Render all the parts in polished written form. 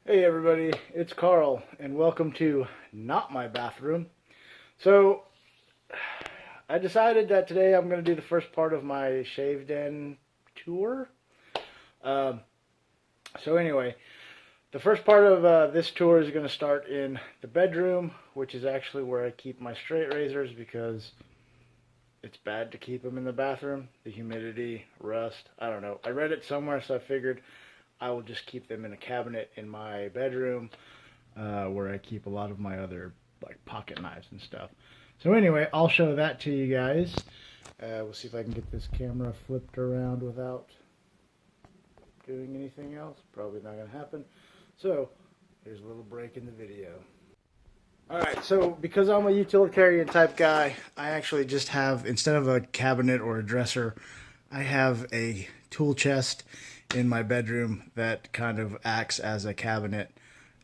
Hey everybody, it's Carl, and welcome to Not My Bathroom. So, I decided that today I'm going to do the first part of my Shave Den tour. Um, so anyway, the first part of this tour is going to start in the bedroom, which is actually where I keep my straight razors because it's bad to keep them in the bathroom. The humidity, rust, I don't know. I read it somewhere, so I figured I will just keep them in a cabinet in my bedroom where I keep a lot of my other like pocket knives and stuff. So anyway, I'll show that to you guys. We'll see if I can get this camera flipped around without doing anything else. Probably not going to happen. So here's a little break in the video. Alright, so because I'm a utilitarian type guy, I actually just have, instead of a cabinet or a dresser, I have a tool chest in my bedroom that kind of acts as a cabinet.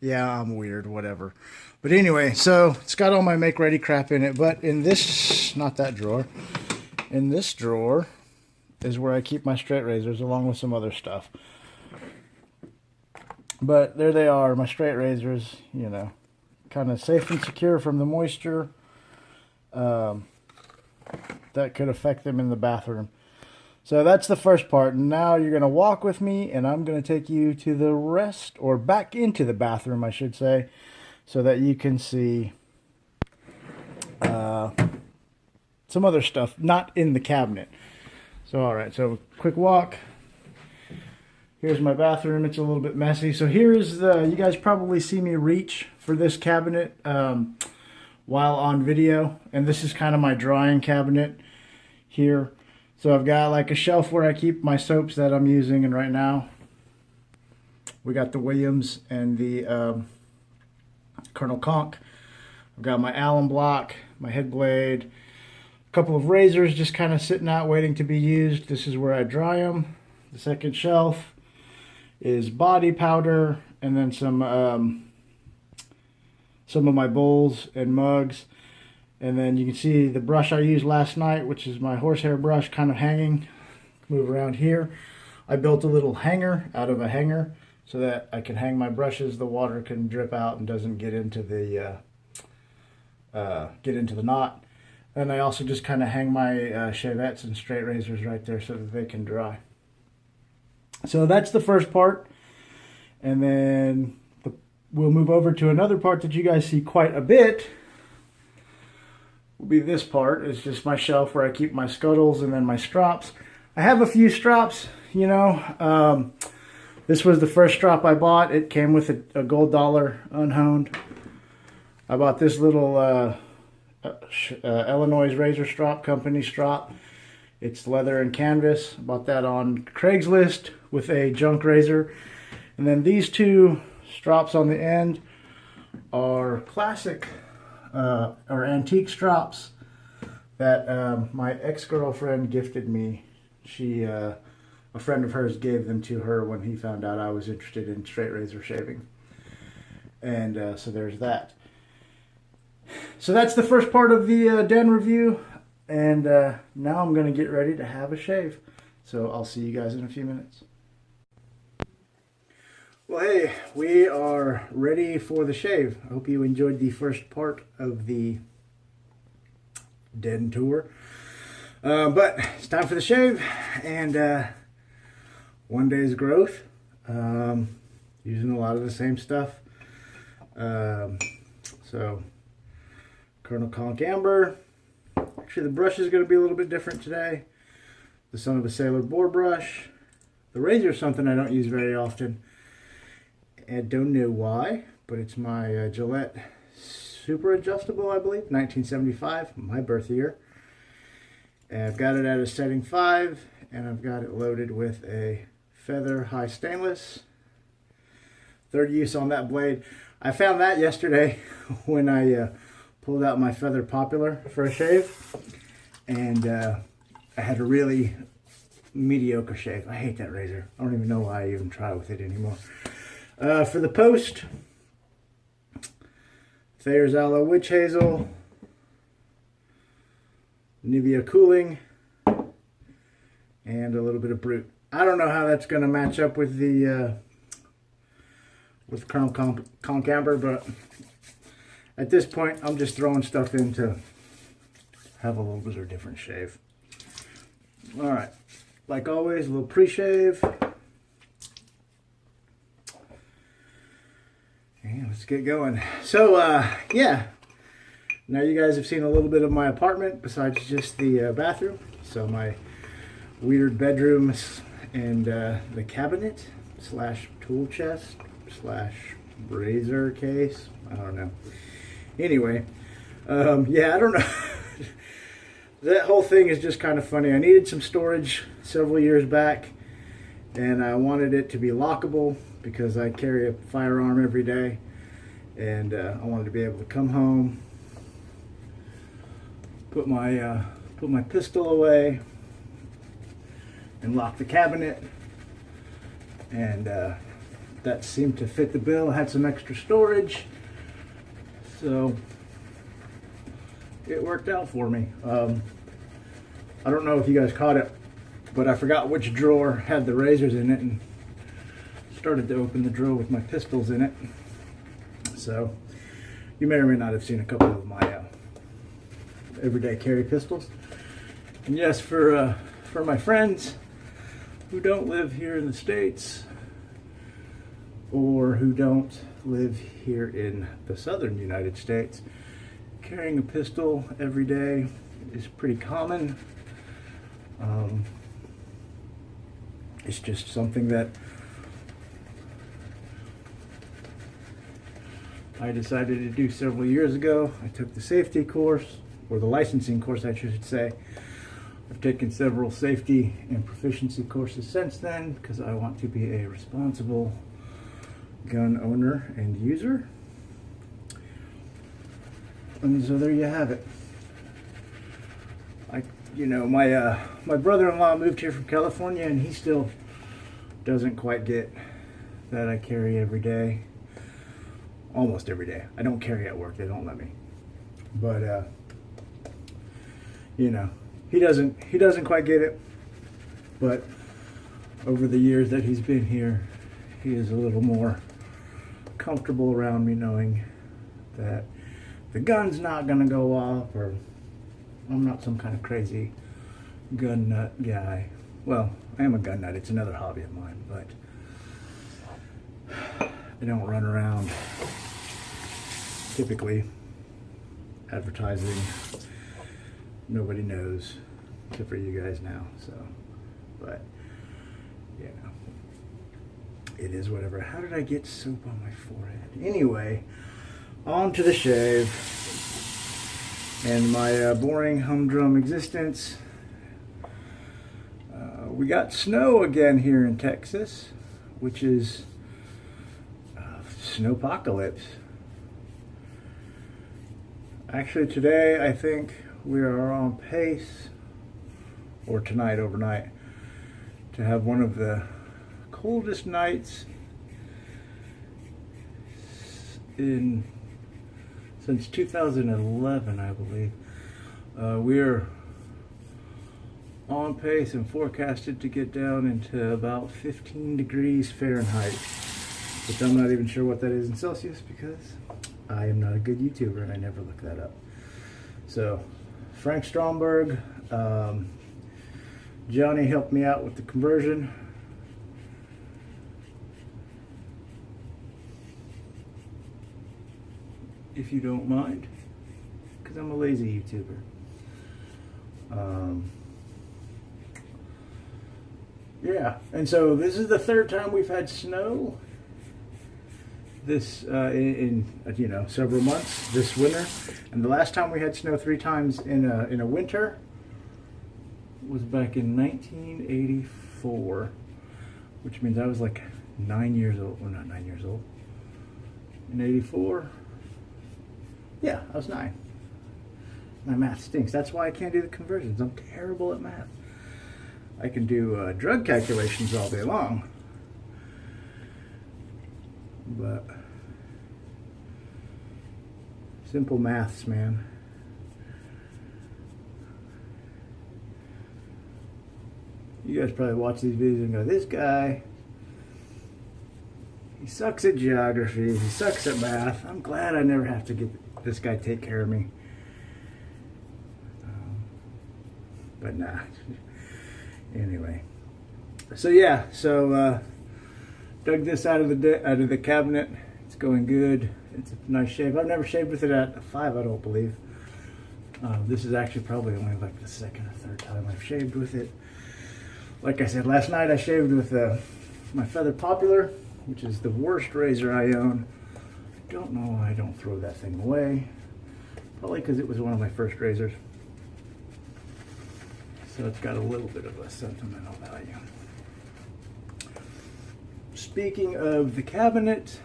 Yeah, I'm weird, whatever. But anyway, so it's got all my make-ready crap in it, but in this, not that drawer, in this drawer is where I keep my straight razors along with some other stuff. But there they are, my straight razors, you know, kind of safe and secure from the moisture that could affect them in the bathroom. So that's the first part. Now you're going to walk with me, and I'm going to take you to the rest, or back into the bathroom, I should say, so that you can see some other stuff, not in the cabinet. So, all right, so quick walk. Here's my bathroom. It's a little bit messy. So here's the, you guys probably see me reach for this cabinet while on video, and this is kind of my drying cabinet here. So I've got like a shelf where I keep my soaps that I'm using, and right now we got the Williams and the Colonel Conk. I've got my Allen block, my head blade, a couple of razors just kind of sitting out waiting to be used. This is where I dry them. The second shelf is body powder, and then some of my bowls and mugs. And then you can see the brush I used last night, which is my horsehair brush, kind of hanging. Move around here. I built a little hanger out of a hanger so that I can hang my brushes. The water can drip out and doesn't get into the knot. And I also just kind of hang my shavettes and straight razors right there so that they can dry. So that's the first part. And then we'll move over to another part that you guys see quite a bit. Will be this part. It's just my shelf where I keep my scuttles and then my strops. I have a few strops, you know. This was the first strop I bought. It came with a gold dollar unhoned. I bought this little Illinois razor strop, company strop. It's leather and canvas. I bought that on Craigslist with a junk razor. And then these two strops on the end are classic or antique strops that my ex-girlfriend gifted me. She, a friend of hers gave them to her when he found out I was interested in straight razor shaving. And so there's that. So that's the first part of the den review. And now I'm going to get ready to have a shave. So I'll see you guys in a few minutes. Well, hey, we are ready for the shave. I hope you enjoyed the first part of the Den tour. But it's time for the shave, and one day's growth. Using a lot of the same stuff. So, Colonel Conk Amber. Actually, the brush is going to be a little bit different today. The Son of a Sailor Boar brush. The razor is something I don't use very often. I don't know why, but it's my Gillette Super Adjustable, I believe, 1975, my birth year. And I've got it at a setting 5, and I've got it loaded with a feather high stainless. Third use on that blade. I found that yesterday when I pulled out my Feather Popular for a shave, and I had a really mediocre shave. I hate that razor. I don't even know why I even try with it anymore. For the post, Thayer's Aloe Witch Hazel, Nivea Cooling, and a little bit of Brute. I don't know how that's going to match up with the with Colonel Conk Amber, but at this point I'm just throwing stuff in to have a little bit of a different shave. Alright, like always, a little pre-shave. And let's get going. So, yeah, now you guys have seen a little bit of my apartment besides just the bathroom. So my weird bedroom and the cabinet slash tool chest slash razor case. I don't know. Anyway, yeah, I don't know. That whole thing is just kind of funny. I needed some storage several years back, and I wanted it to be lockable because I carry a firearm every day, and I wanted to be able to come home, put my pistol away, and lock the cabinet, and that seemed to fit the bill. I had some extra storage, so it worked out for me. I don't know if you guys caught it, but I forgot which drawer had the razors in it and started to open the drawer with my pistols in it. So you may or may not have seen a couple of my everyday carry pistols. And yes, for my friends who don't live here in the States or who don't live here in the southern United States, carrying a pistol every day is pretty common. It's just something that I decided to do several years ago. I took the safety course, or the licensing course I should say. I've taken several safety and proficiency courses since then because I want to be a responsible gun owner and user. And so there you have it. My brother-in-law moved here from California, and he still doesn't quite get that I carry every day. Almost every day. I don't carry at work. They don't let me. But he doesn't quite get it. But over the years that he's been here, he is a little more comfortable around me, knowing that the gun's not gonna go off, or I'm not some kind of crazy gun nut guy. Well, I am a gun nut. It's another hobby of mine, but I don't run around typically advertising. Nobody knows except for you guys now. So, but yeah, it is whatever. How did I get soap on my forehead? Anyway, on to the shave and my boring humdrum existence. We got snow again here in Texas, which is snowpocalypse. Actually, today I think we are on pace, or tonight overnight, to have one of the coldest nights since 2011, I believe. We're on pace and forecasted to get down into about 15 degrees Fahrenheit, which I'm not even sure what that is in Celsius because I am not a good YouTuber and I never look that up. So Frank Stromberg, Johnny helped me out with the conversion. If you don't mind, because I'm a lazy YouTuber. Yeah, and so this is the third time we've had snow this in several months this winter, and the last time we had snow 3 times in a winter was back in 1984, which means I was like 9 years old. Well, not 9 years old. In 84. Yeah, I was 9. My math stinks. That's why I can't do the conversions. I'm terrible at math. I can do drug calculations all day long, but simple maths, man. You guys probably watch these videos and go, this guy, He sucks at geography. He sucks at math. I'm glad I never have to get this guy take care of me. But nah. Anyway. So yeah. Dug this out of the cabinet. It's going good. It's a nice shave. I've never shaved with it at a 5, I don't believe. This is actually probably only like the second or third time I've shaved with it. Like I said, last night I shaved with my Feather Popular, which is the worst razor I own. I don't know why I don't throw that thing away. Probably because it was one of my first razors. So it's got a little bit of a sentimental value. Speaking of the cabinet,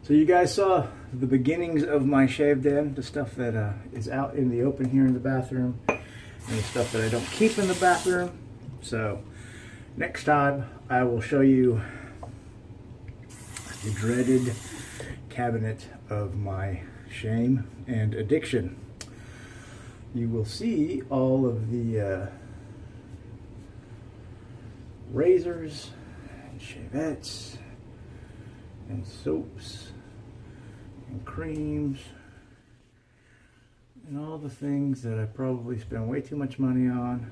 so you guys saw the beginnings of my shave den, the stuff that is out in the open here in the bathroom, and the stuff that I don't keep in the bathroom. So next time I will show you the dreaded cabinet of my shame and addiction. You will see all of the razors and shavettes and soaps and creams and all the things that I probably spend way too much money on,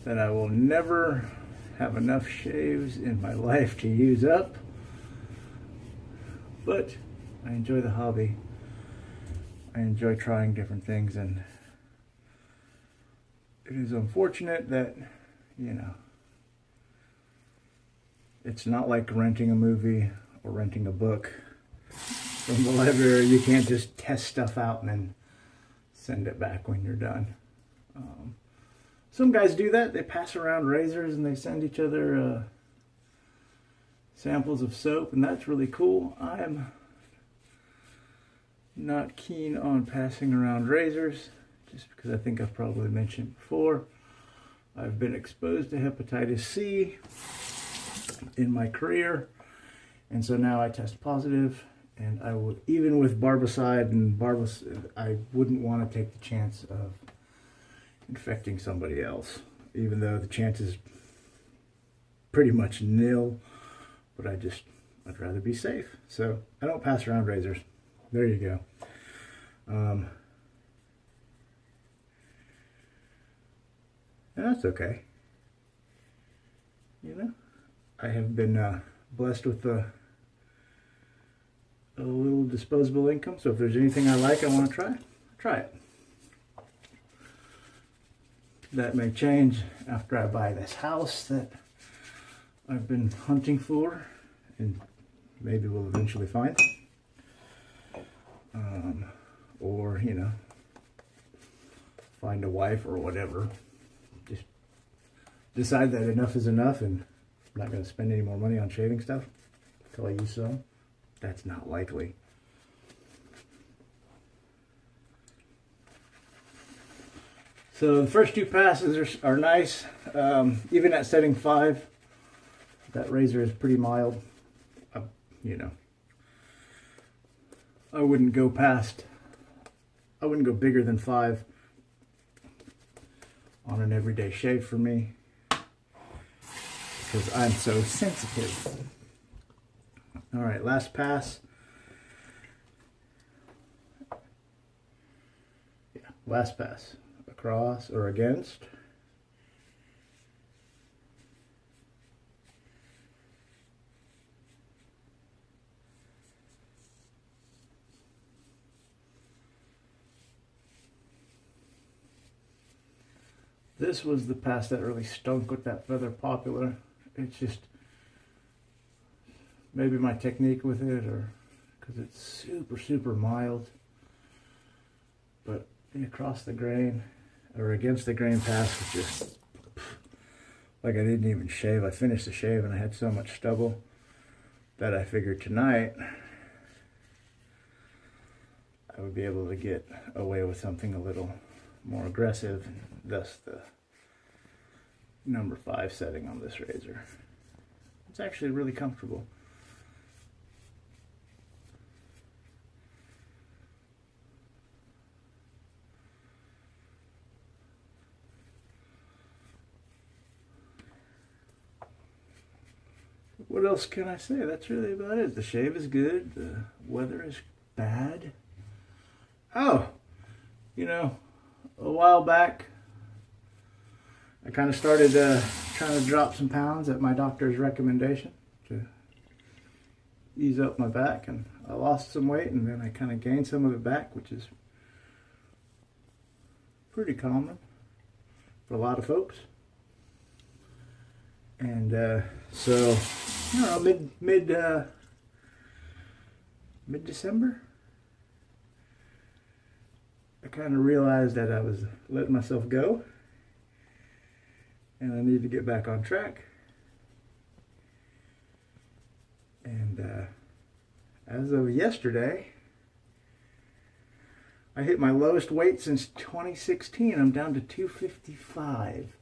that I will never have enough shaves in my life to use up. But I enjoy the hobby. I enjoy trying different things, and it is unfortunate that, you know, it's not like renting a movie or renting a book from the library. You can't just test stuff out and then send it back when you're done. Some guys do that. They pass around razors and they send each other samples of soap, and that's really cool. I'm not keen on passing around razors, just because I think I've probably mentioned before, I've been exposed to hepatitis C in my career, and so now I test positive, and I would, even with barbicide and I wouldn't want to take the chance of infecting somebody else, even though the chance is pretty much nil. But I'd rather be safe, so I don't pass around razors. There you go. And that's okay. You know, I have been blessed with a little disposable income, so if there's anything I like, I want to try it. That may change after I buy this house that I've been hunting for, and maybe we'll eventually find. Or, you know, find a wife or whatever. Just decide that enough is enough, and I'm not going to spend any more money on shaving stuff until I use some. That's not likely. So the first 2 passes are nice. Even at setting 5, that razor is pretty mild. You know, I wouldn't go bigger than 5 on an everyday shave for me, because I'm so sensitive. All right, last pass. Yeah, last pass. Across or against. This was the pass that really stunk with that Feather Popular. It's just maybe my technique with it, or because it's super mild. But across the grain or against the grain pass was just like I didn't even shave. I finished the shave and I had so much stubble that I figured tonight I would be able to get away with something a little more aggressive, and thus the number 5 setting on this razor. It's actually really comfortable. What else can I say? That's really about it. The shave is good. The weather is bad. Oh, you know, a while back, I kind of started trying to drop some pounds at my doctor's recommendation to ease up my back, and I lost some weight, and then I kind of gained some of it back, which is pretty common for a lot of folks. And so, I don't know, mid-December, I kind of realized that I was letting myself go, and I need to get back on track. And as of yesterday, I hit my lowest weight since 2016. I'm down to 255,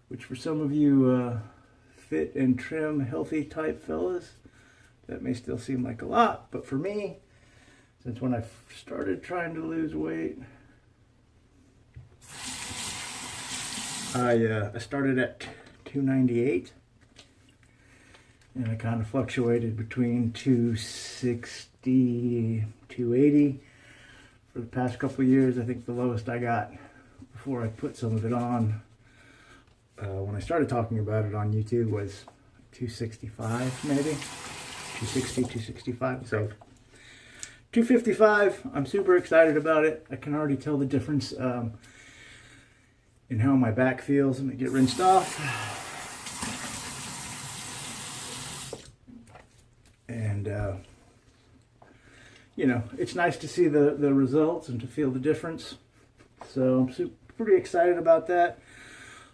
which for some of you fit and trim, healthy type fellas, that may still seem like a lot. But for me, since when I started trying to lose weight, I started at 298. And I kind of fluctuated between 260, 280 for the past couple of years. I think the lowest I got before I put some of it on, when I started talking about it on YouTube, was 265 maybe, 260, 265. So 255, I'm super excited about it. I can already tell the difference in how my back feels. Let me get rinsed off. And, you know, it's nice to see the results and to feel the difference. So I'm pretty excited about that.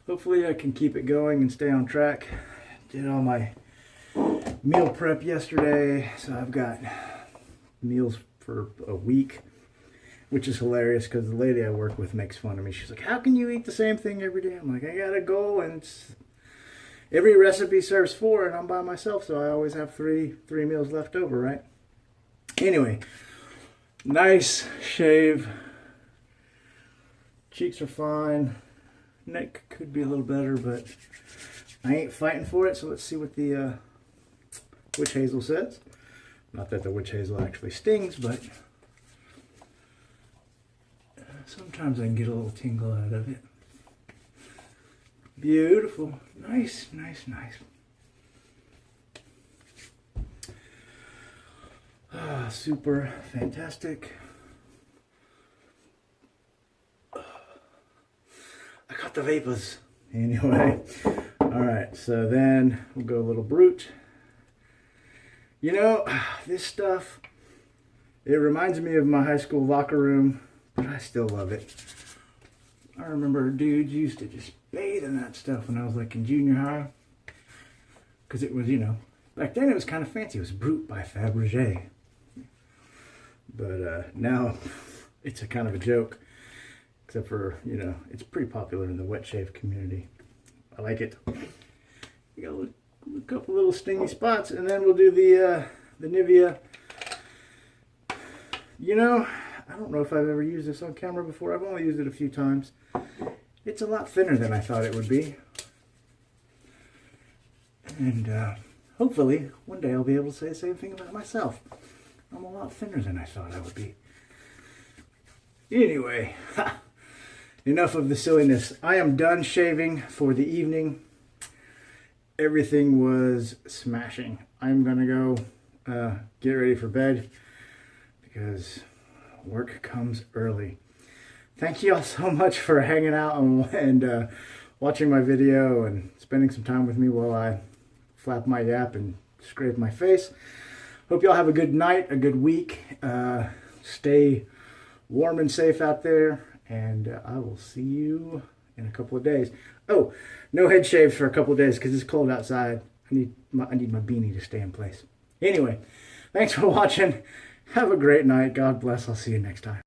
Hopefully I can keep it going and stay on track. Did all my meal prep yesterday, so I've got meals for a week, which is hilarious because the lady I work with makes fun of me. She's like, how can you eat the same thing every day? I'm like, I got a goal, and every recipe serves 4, and I'm by myself, so I always have three meals left over, right? Anyway, nice shave. Cheeks are fine. Neck could be a little better, but I ain't fighting for it. So let's see what the witch hazel says. Not that the witch hazel actually stings, but sometimes I can get a little tingle out of it. Beautiful. Nice, nice, nice. Ah, super fantastic. I got the vapors. Anyway. Alright, so then we'll go a little brute. You know, this stuff, it reminds me of my high school locker room, but I still love it. I remember dudes used to just bathe in that stuff when I was like in junior high. Because it was, you know, back then it was kind of fancy. It was Brute by Fabergé. But now it's a kind of a joke. Except for, you know, it's pretty popular in the wet shave community. I like it. You got a couple little stingy spots, and then we'll do the Nivea. You know, I don't know if I've ever used this on camera before. I've only used it a few times. It's a lot thinner than I thought it would be. And hopefully, one day I'll be able to say the same thing about myself. I'm a lot thinner than I thought I would be. Anyway, enough of the silliness. I am done shaving for the evening. Everything was smashing. I'm gonna go get ready for bed because work comes early. Thank you all so much for hanging out and watching my video and spending some time with me while I flap my yap and scrape my face. Hope y'all have a good night, a good week. Stay warm and safe out there, and I will see you in a couple of days. Oh, no head shaves for a couple of days because it's cold outside. I need my beanie to stay in place. Anyway, thanks for watching. Have a great night. God bless. I'll see you next time.